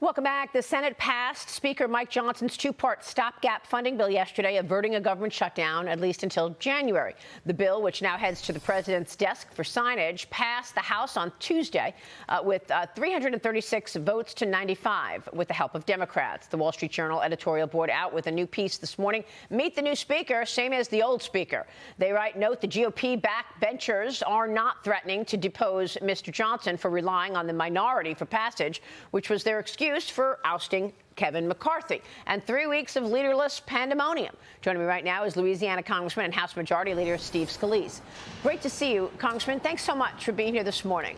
Welcome back. The Senate passed Speaker Mike Johnson's two-part stopgap funding bill yesterday, averting a government shutdown at least until January. The bill, which now heads to the president's desk for signage, passed the House on Tuesday with 336 votes to 95 with the help of Democrats. The Wall Street Journal editorial board out with a new piece this morning. Meet the new speaker, same as the old speaker. They write, note the GOP backbenchers are not threatening to depose Mr. Johnson for relying on the minority for passage, which was their excuse for ousting Kevin McCarthy, and 3 weeks of leaderless pandemonium. Joining me right now is Louisiana Congressman and House Majority Leader Steve Scalise. Great to see you, Congressman. Thanks so much for being here this morning.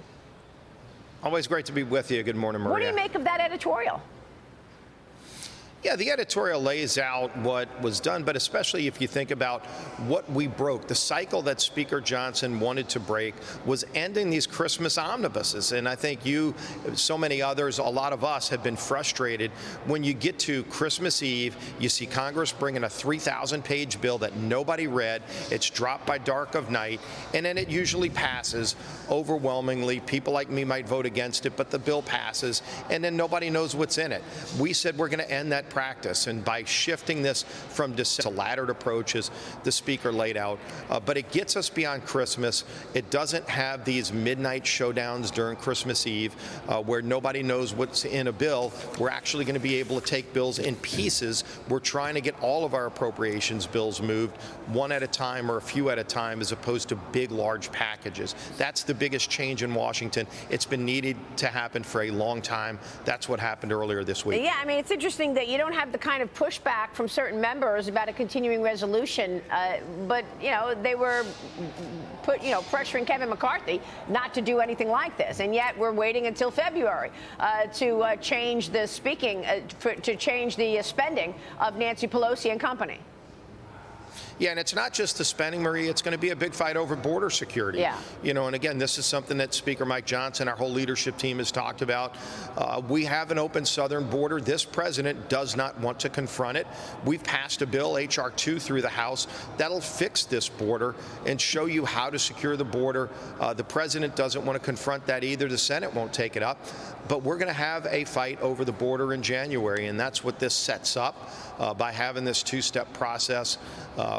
Always great to be with you. Good morning, Maria. What do you make of that editorial? Yeah, the editorial lays out what was done, but especially if you think about what we broke. The cycle that Speaker Johnson wanted to break was ending these Christmas omnibuses. And I think you, so many others, a lot of us have been frustrated when you get to Christmas Eve, you see Congress bringing a 3,000-page bill that nobody read. It's dropped by dark of night, and then it usually passes overwhelmingly. People like me might vote against it, but the bill passes, and then nobody knows what's in it. We said we're going to end that practice, and by shifting this from to laddered approaches, the speaker laid out. But it gets us beyond Christmas. It doesn't have these midnight showdowns during Christmas Eve where nobody knows what's in a bill. We're actually going to be able to take bills in pieces. We're trying to get all of our appropriations bills moved one at a time or a few at a time, as opposed to big, large packages. That's the biggest change in Washington. It's been needed to happen for a long time. That's what happened earlier this week. Yeah, I mean, it's interesting that you don't have the kind of pushback from certain members about a continuing resolution, but, you know, they were pressuring Kevin McCarthy not to do anything like this, and yet we're waiting until February to change the spending of Nancy Pelosi and company. Yeah, and it's not just the spending, Marie. It's going to be a big fight over border security. Yeah. You know, and again, this is something that Speaker Mike Johnson, our whole leadership team, has talked about. We have an open southern border. This president does not want to confront it. We've passed a bill, H.R. 2, through the House that'll fix this border and show you how to secure the border. The president doesn't want to confront that either. The Senate won't take it up. But we're going to have a fight over the border in January, and that's what this sets up by having this two-step process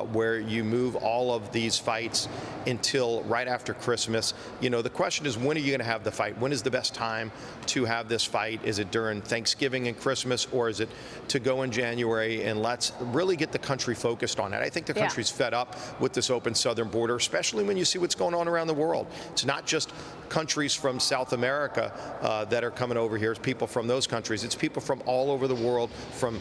where you move all of these fights until right after Christmas. You know, the question is, when are you going to have the fight? When is the best time to have this fight? Is it during Thanksgiving and Christmas, or is it to go in January? And let's really get the country focused on it. I think the country's fed up with this open southern border, especially when you see what's going on around the world. It's not just countries from South America that are coming over here. It's people from those countries. It's people from all over the world, from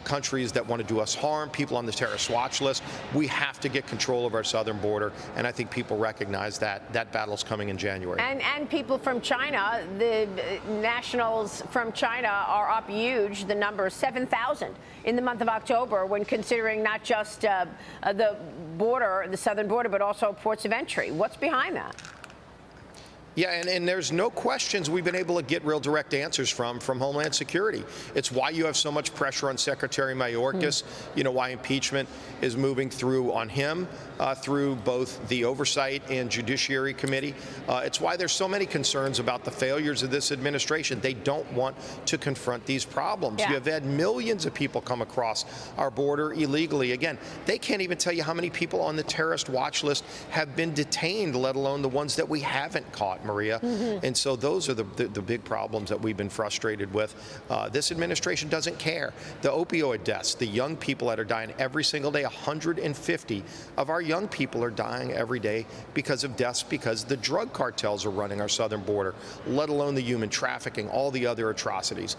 countries that want to do us harm, people on the terrorist watch list. We have to get control of our southern border, and I think people recognize that. That battle's coming in January. And people from China, the nationals from China are up huge. The number is 7,000 in the month of October, when considering not just the border, the southern border, but also ports of entry. What's behind that? Yeah, and there's no questions we've been able to get real direct answers from Homeland Security. It's why you have so much pressure on Secretary Mayorkas, you know, why impeachment is moving through on him through both the Oversight and Judiciary Committee. It's why there's so many concerns about the failures of this administration. They don't want to confront these problems. Yeah. You have had millions of people come across our border illegally. Again, they can't even tell you how many people on the terrorist watch list have been detained, let alone the ones that we haven't caught, Maria. And so those are the big problems that we've been frustrated with. This administration doesn't care. The opioid deaths, the young people that are dying every single day, 150 of our young people are dying every day because of deaths, because the drug cartels are running our southern border, let alone the human trafficking, all the other atrocities.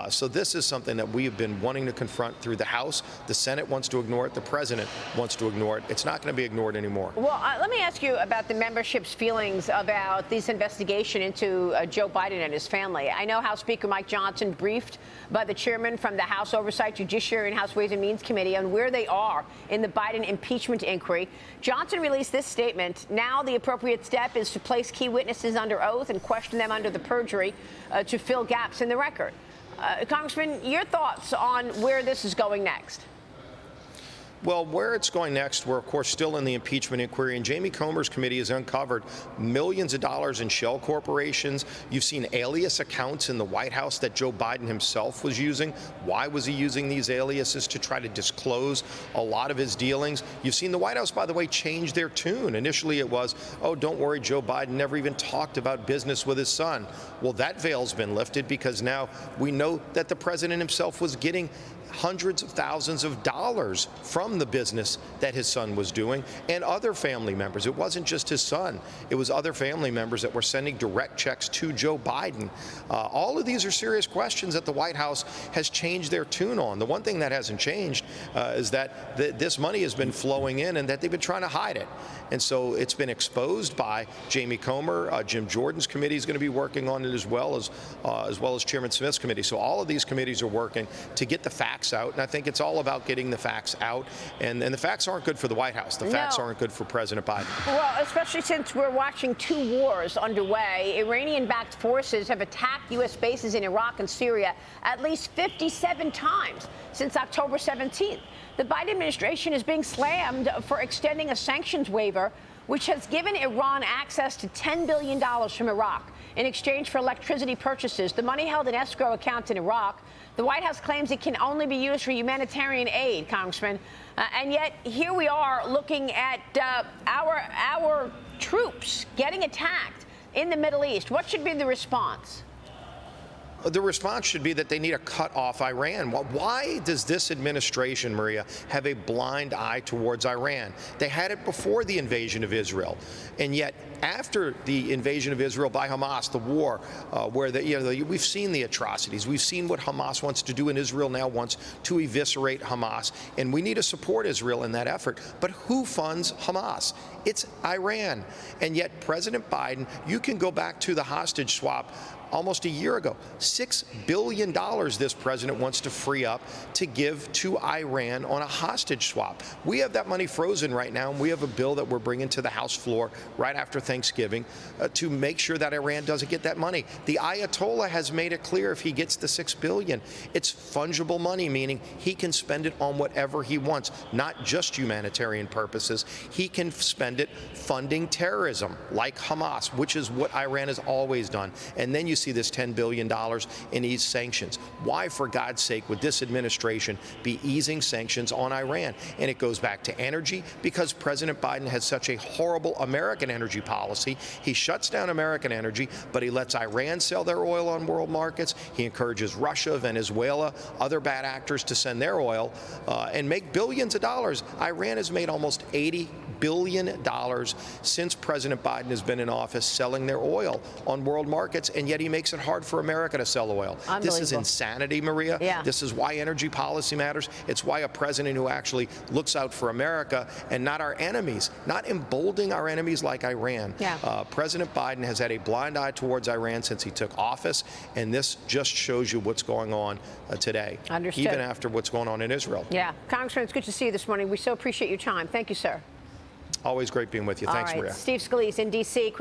So this is something that we have been wanting to confront through the House. The Senate wants to ignore it. The president wants to ignore it. It's not going to be ignored anymore. Well, let me ask you about the membership's feelings about this investigation into Joe Biden and his family. I know House Speaker Mike Johnson briefed by the chairman from the House Oversight, Judiciary, and House Ways and Means Committee on where they are in the Biden impeachment inquiry. Johnson released this statement. Now the appropriate step is to place key witnesses under oath and question them under the perjury to fill gaps in the record. Congressman, your thoughts on where this is going next? Well, where it's going next, we're, of course, still in the impeachment inquiry, and Jamie Comer's committee has uncovered millions of dollars in shell corporations. You've seen alias accounts in the White House that Joe Biden himself was using. Why was he using these aliases? To try to disclose a lot of his dealings. You've seen the White House, by the way, change their tune. Initially, it was, oh, don't worry, Joe Biden never even talked about business with his son. Well, that veil's been lifted because now we know that the president himself was getting hundreds of thousands of dollars from the business that his son was doing and other family members. It wasn't just his son. It was other family members that were sending direct checks to Joe Biden. All of these are serious questions that the White House has changed their tune on. The one thing that hasn't changed is that this money has been flowing in and that they've been trying to hide it. And so it's been exposed by Jamie Comer. Jim Jordan's committee is going to be working on it as well as Chairman Smith's committee. So all of these committees are working to get the facts out, and I think it's all about getting the facts out, and the facts aren't good for the White House. The facts aren't good for President Biden. Well, especially since we're watching two wars underway. Iranian-backed forces have attacked U.S. bases in Iraq and Syria at least 57 times since October 17th. The Biden administration is being slammed for extending a sanctions waiver, which has given Iran access to $10 billion from Iraq in exchange for electricity purchases. The money held in escrow accounts in Iraq. The White House claims it can only be used for humanitarian aid, Congressman. And yet here we are looking at our troops getting attacked in the Middle East. What should be the response? The response should be that they need to cut off Iran. Why does this administration, Maria, have a blind eye towards Iran? They had it before the invasion of Israel, and yet after the invasion of Israel by Hamas, the war where we've seen the atrocities. We've seen what Hamas wants to do, and Israel now wants to eviscerate Hamas, and we need to support Israel in that effort. But who funds Hamas? It's Iran. And yet President Biden, you can go back to the hostage swap almost a year ago. $6 billion this president wants to free up to give to Iran on a hostage swap. We have that money frozen right now, and we have a bill that we're bringing to the House floor right after Thanksgiving to make sure that Iran doesn't get that money. The Ayatollah has made it clear if he gets the $6 billion, it's fungible money, meaning he can spend it on whatever he wants, not just humanitarian purposes. He can spend it funding terrorism like Hamas, which is what Iran has always done. And then you see this $10 billion in ease sanctions. Why, for God's sake, would this administration be easing sanctions on Iran? And it goes back to energy, because President Biden has such a horrible American energy policy. He shuts down American energy, but he lets Iran sell their oil on world markets. He encourages Russia, Venezuela, other bad actors to send their oil and make billions of dollars. Iran has made almost $80 billion since President Biden has been in office selling their oil on world markets, and yet he makes it hard for America to sell oil. This is insanity, Maria. Yeah. This is why energy policy matters. It's why a president who actually looks out for America and not our enemies, not emboldening our enemies like Iran. Yeah. President Biden has had a blind eye towards Iran since he took office, and this just shows you what's going on today. Understood. Even after what's going on in Israel. Yeah. Congressman, it's good to see you this morning. We so appreciate your time. Thank you, sir. Always great being with you. Thanks, All right. Maria. Steve Scalise in D.C.